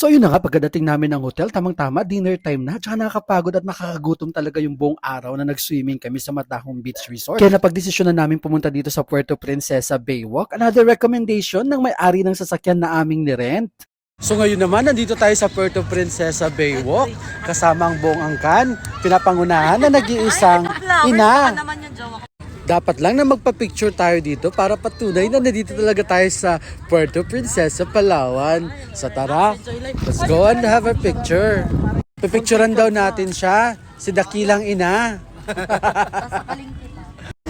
So yun na nga, pagdating namin ng hotel, tamang-tama, dinner time na. Tsaka nakakapagod at nakakagutom talaga yung buong araw na nag-swimming kami sa Matahong Beach Resort. Kaya napagdesisyon na namin pumunta dito sa Puerto Princesa Baywalk. Another recommendation ng may-ari ng sasakyan na aming nirent. So ngayon naman, nandito tayo sa Puerto Princesa Baywalk. Kasama ang buong angkan, pinapangunahan na nag-iisang ina. Dapat lang na magpa-picture tayo dito para patunay na nandito talaga tayo sa Puerto Princesa, Palawan. So tara, let's go and have a picture. Pipicturean daw natin siya, si dakilang ina.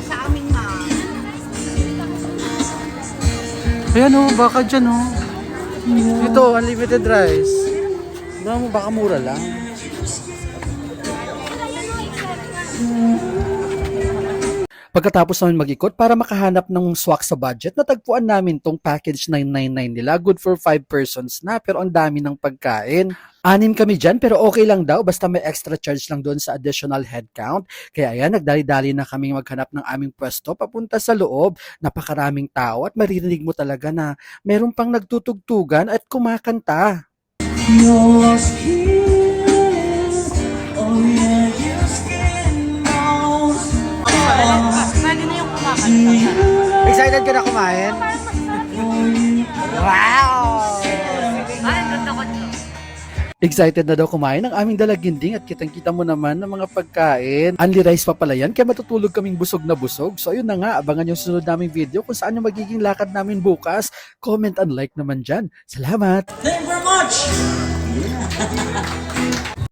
Sa aming ma. Ayan o, baka dyan o. Ito, unlimited rice. Baka mura lang. Pagkatapos namin mag-ikot para makahanap ng swak sa budget, natagpuan namin tong package 999 nila. Good for 5 persons na, pero ang dami ng pagkain. 6 kami dyan, pero okay lang daw, basta may extra charge lang doon sa additional head count. Kaya ayan, nagdali-dali na kaming maghanap ng aming pwesto papunta sa loob. Napakaraming tao at maririnig mo talaga na meron pang nagtutugtugan at kumakanta. Your skin, oh yeah, your skin knows. Pwede na yung kumakanta. Excited ka na kumain? Wow! Ay, ganda ko dito. Excited na daw kumain ang aming dalaginding at kitang-kita mo naman ng mga pagkain. Only rice pa pala yan, kaya matutulog kaming busog na busog. So ayun na nga, abangan yung sunod naming video kung saan yung magiging lakad namin bukas. Comment and like naman dyan. Salamat! Thank you very much.